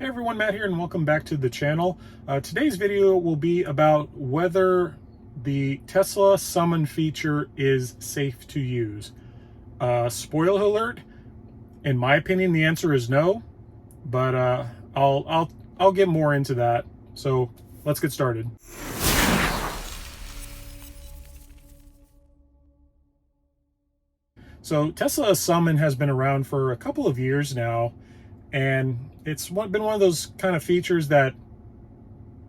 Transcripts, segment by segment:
Hey everyone, Matt here, and welcome back to the channel. Today's video will be about whether the Tesla Summon feature is safe to use. Spoiler alert, in my opinion, the answer is no, but I'll get more into that. So let's get started. So Tesla Summon has been around for a couple of years now, and it's been one of those kind of features that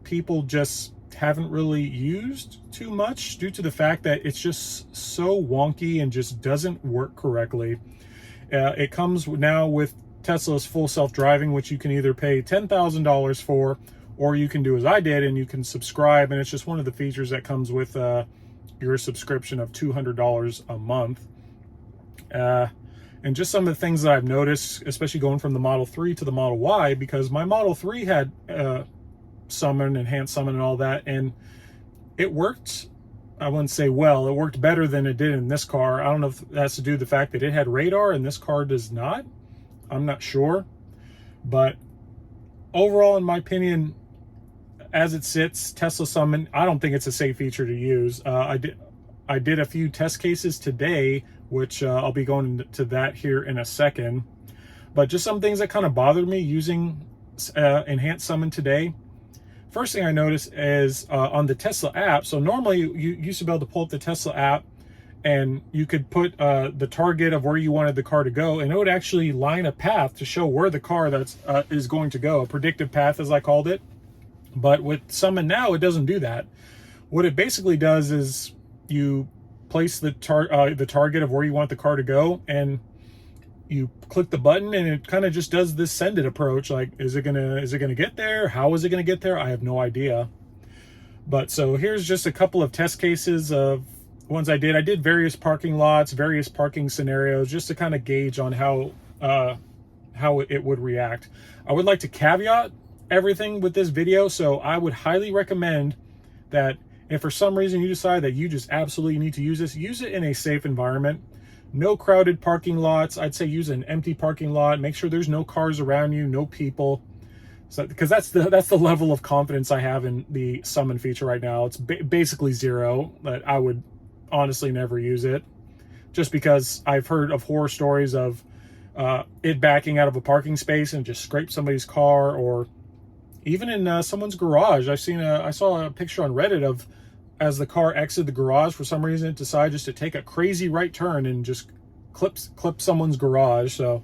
people just haven't really used too much due to the fact that it's just so wonky and just doesn't work correctly. It comes now with Tesla's full self-driving, which you can either pay $10,000 for, or you can do as I did and you can subscribe, and it's just one of the features that comes with your subscription of $200 a month. And just some of the things that I've noticed, especially going from the Model 3 to the Model Y, because my Model 3 had Summon, Enhanced Summon and all that, and it worked, I wouldn't say well, it worked better than it did in this car. I don't know if that has to do with the fact that it had radar and this car does not. I'm not sure. But overall, in my opinion, as it sits, Tesla Summon, I don't think it's a safe feature to use. I did a few test cases today, which I'll be going to that here in a second. But just some things that kind of bothered me using Enhanced Summon today. First thing I noticed is on the Tesla app. So normally you used to be able to pull up the Tesla app and you could put the target of where you wanted the car to go, and it would actually line a path to show where the car is going to go, a predictive path as I called it. But with Summon now, it doesn't do that. What it basically does is you place the target of where you want the car to go, and you click the button and it kind of just does this send it approach. Like, is it gonna get there? How is it gonna get there? I have no idea. But so here's just a couple of test cases of ones I did. I did various parking lots, various parking scenarios, just to kind of gauge on how it would react. I would like to caveat everything with this video. So I would highly recommend that if for some reason you decide that you just absolutely need to use this, use it in a safe environment. No crowded parking lots. I'd say use an empty parking lot. Make sure there's no cars around you, no people. So, because that's the level of confidence I have in the Summon feature right now. It's basically zero. But I would honestly never use it, just because I've heard of horror stories of it backing out of a parking space and just scrape somebody's car, or even in someone's garage. I saw a picture on Reddit of, as the car exited the garage, for some reason it decided just to take a crazy right turn and just clip someone's garage. So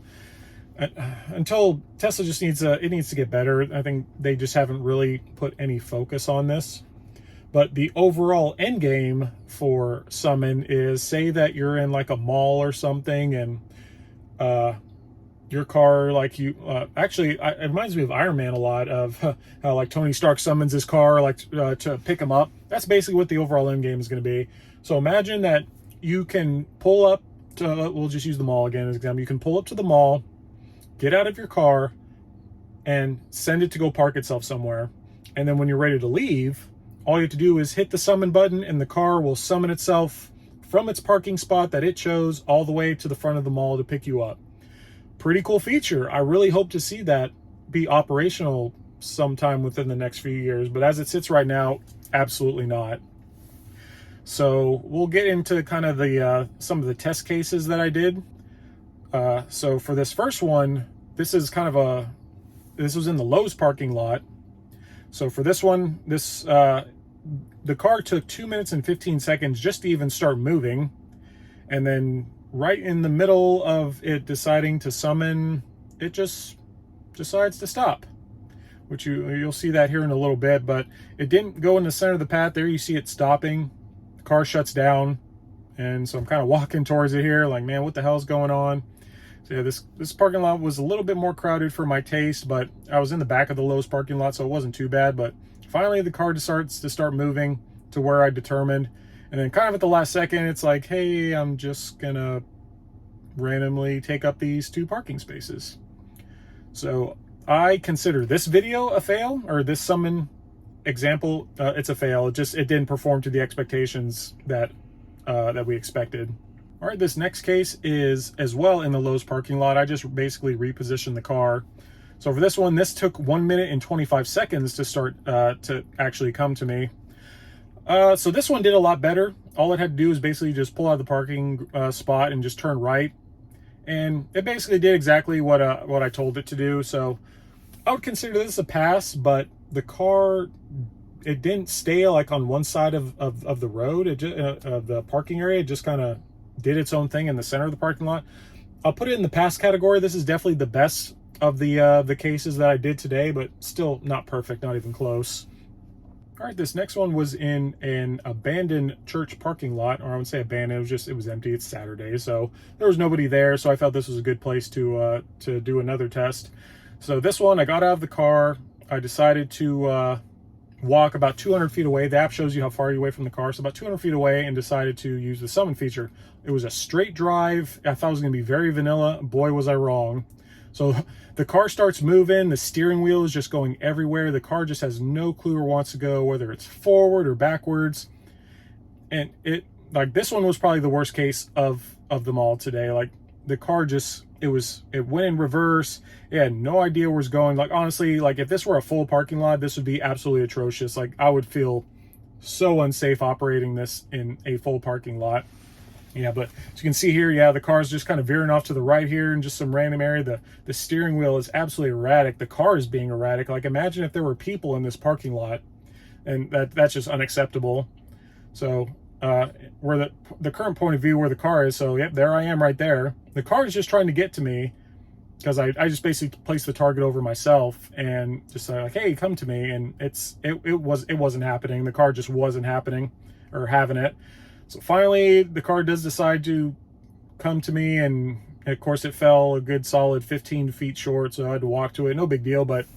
until Tesla just needs to get better. I think they just haven't really put any focus on this. But the overall end game for Summon is, say that you're in like a mall or something, and your car, like actually, it reminds me of Iron Man a lot, of how like Tony Stark summons his car like to pick him up. That's basically what the overall end game is going to be. So imagine that you can pull up to, we'll just use the mall again as an example. You can pull up to the mall, get out of your car, and send it to go park itself somewhere. And then when you're ready to leave, all you have to do is hit the summon button, and the car will summon itself from its parking spot that it chose all the way to the front of the mall to pick you up. Pretty cool feature. I really hope to see that be operational sometime within the next few years, but as it sits right now, absolutely not. So we'll get into kind of the some of the test cases that I did. So for this first one, this was in the Lowe's parking lot. So for this one, the car took 2 minutes and 15 seconds just to even start moving, and then right in the middle of it deciding to summon, it just decides to stop, which you'll see that here in a little bit. But it didn't go in the center of the path. There you see it stopping. The car shuts down, and so I'm kind of walking towards it here like, man, what the hell's going on? So yeah, this parking lot was a little bit more crowded for my taste, but I was in the back of the Lowe's parking lot, so it wasn't too bad. But finally the car starts to start moving to where I determined. And then kind of at the last second, it's like, hey, I'm just gonna randomly take up these 2 parking spaces. So I consider this video a fail, or this Summon example, it's a fail. It didn't perform to the expectations that we expected. All right, this next case is as well in the Lowe's parking lot. I just basically repositioned the car. So for this one, this took 1 minute and 25 seconds to start to actually come to me. So this one did a lot better. All it had to do was basically just pull out of the parking spot and just turn right. And it basically did exactly what I told it to do. So I would consider this a pass, but the car, it didn't stay like on one side of the road, the parking area. It just kind of did its own thing in the center of the parking lot. I'll put it in the pass category. This is definitely the best of the cases that I did today, but still not perfect, not even close. All right, this next one was in an abandoned church parking lot, or I would say abandoned. It was empty. It's Saturday, so there was nobody there. So I felt this was a good place to do another test. So this one, I got out of the car. I decided to walk about 200 feet away. The app shows you how far you're away from the car, so about 200 feet away, and decided to use the summon feature. It was a straight drive. I thought it was going to be very vanilla. Boy, was I wrong. So the car starts moving. The steering wheel is just going everywhere. The car just has no clue where it wants to go, whether it's forward or backwards. And like this one was probably the worst case of them all today. Like the car just, it went in reverse. It had no idea where it's going. Like honestly, like if this were a full parking lot, this would be absolutely atrocious. Like I would feel so unsafe operating this in a full parking lot. Yeah, but as you can see here, yeah, the car's just kind of veering off to the right here in just some random area. The steering wheel is absolutely erratic. The car is being erratic. Like imagine if there were people in this parking lot, and that's just unacceptable. So where the current point of view where the car is, so yep, there I am right there. The car is just trying to get to me because I just basically placed the target over myself and just like, hey, come to me. And it wasn't happening. The car just wasn't happening or having it. So finally, the car does decide to come to me, and of course it fell a good solid 15 feet short, so I had to walk to it. No big deal, but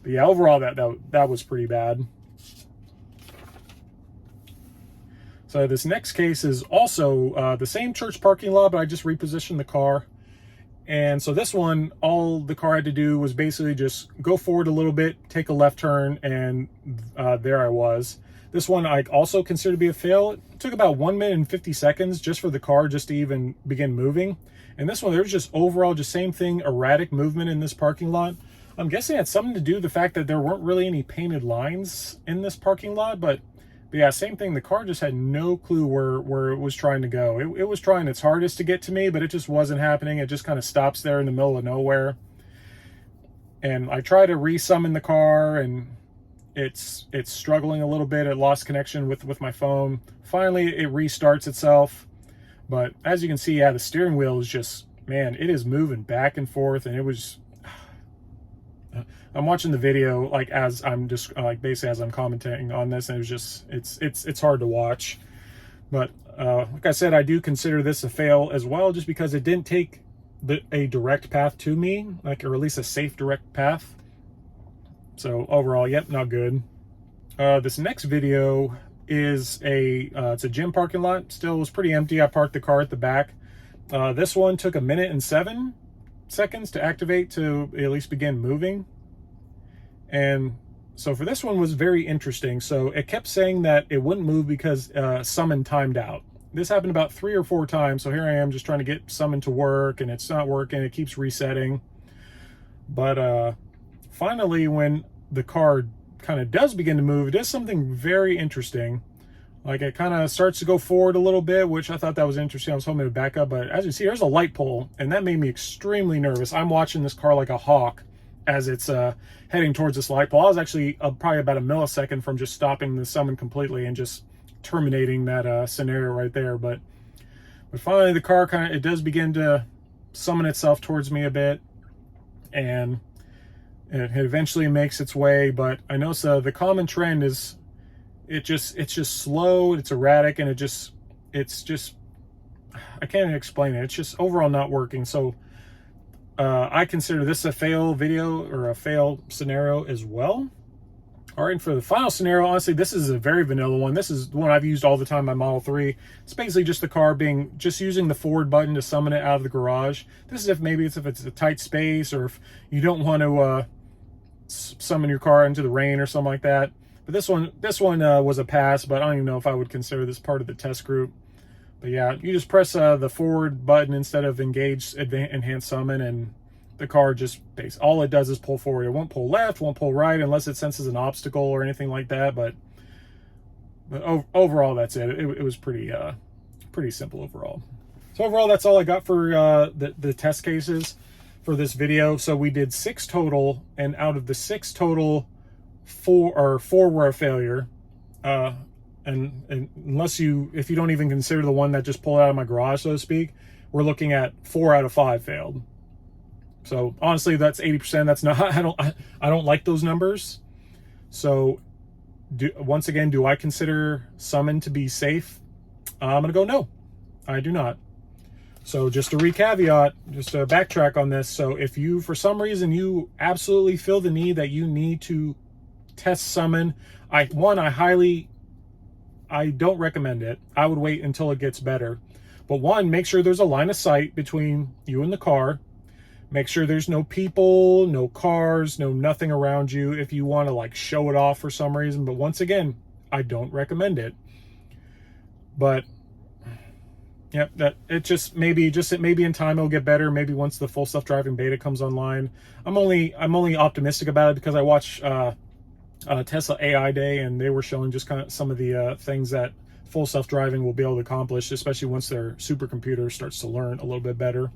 yeah, overall that was pretty bad. So this next case is also the same church parking lot, but I just repositioned the car. And so this one, all the car had to do was basically just go forward a little bit, take a left turn, and there I was. This one I also consider to be a fail. It took about 1 minute and 50 seconds just for the car just to even begin moving. And this one, there was just overall just same thing, erratic movement in this parking lot. I'm guessing it had something to do with the fact that there weren't really any painted lines in this parking lot, but yeah, same thing. The car just had no clue where it was trying to go. It was trying its hardest to get to me, but it just wasn't happening. It just kind of stops there in the middle of nowhere. And I try to re-summon the car, and it's struggling a little bit. It lost connection with my phone. Finally, it restarts itself. But as you can see, yeah, the steering wheel is just, man, it is moving back and forth, and it was, I'm watching the video like as I'm just like basically as I'm commenting on this, and it was just it's hard to watch. But like I said, I do consider this a fail as well, just because it didn't take a direct path to me, like, or at least a safe direct path. So overall, yep, not good. This next video is it's a gym parking lot. Still was pretty empty. I parked the car at the back. This one took 1 minute and 7 seconds to activate to at least begin moving. And so for this one was very interesting. So it kept saying that it wouldn't move because summon timed out. This happened about 3 or 4 times. So here I am just trying to get summon to work, and it's not working. It keeps resetting. But finally, when the car kind of does begin to move, it does something very interesting. Like it kind of starts to go forward a little bit, which I thought that was interesting. I was hoping it would back up, but as you see, there's a light pole, and that made me extremely nervous. I'm watching this car like a hawk as it's heading towards this light pole. I was actually probably about a millisecond from just stopping the summon completely and just terminating that scenario right there. But finally, the car it does begin to summon itself towards me a bit, and it eventually makes its way. But I know the common trend is it's just slow, it's erratic, and it's just I can't even explain it. It's just overall not working. So I consider this a fail video or a fail scenario as well. All right, and for the final scenario, honestly, this is a very vanilla one. This is the one I've used all the time in my Model 3. It's basically just the car just using the forward button to summon it out of the garage. This is if it's a tight space, or if you don't want to summon your car into the rain or something like that. But this one was a pass, but I don't even know if I would consider this part of the test group. But yeah, you just press the forward button instead of engage enhanced summon, and the car just all it does is pull forward. It won't pull left, won't pull right unless it senses an obstacle or anything like that. But overall, that's it. It was pretty simple overall. So overall, that's all I got for the test cases for this video. So we did 6 total, and out of the 6 total, 4 were a failure. And if you don't even consider the one that just pulled out of my garage, so to speak, we're looking at 4 out of 5 failed. So honestly, that's 80%. That's not, I don't like those numbers. So once again, do I consider Summon to be safe? I'm gonna go no, I do not. So just to recaveat, just to backtrack on this. So if you, for some reason, you absolutely feel the need that you need to test Summon, I don't recommend it. I would wait until it gets better. But one, make sure there's a line of sight between you and the car. Make sure there's no people, no cars, nothing around you if you want to like show it off for some reason. But once again, I don't recommend it. But yeah, maybe in time it'll get better. Maybe once the full self-driving beta comes online. I'm only optimistic about it because I watched Tesla AI Day, and they were showing just kind of some of the things that full self-driving will be able to accomplish, especially once their supercomputer starts to learn a little bit better.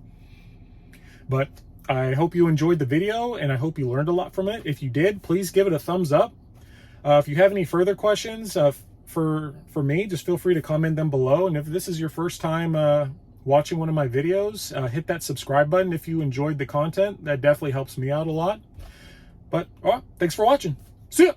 But I hope you enjoyed the video, and I hope you learned a lot from it. If you did, please give it a thumbs up. If you have any further questions for me, just feel free to comment them below. And if this is your first time watching one of my videos, hit that subscribe button if you enjoyed the content. That definitely helps me out a lot. But thanks for watching. See ya!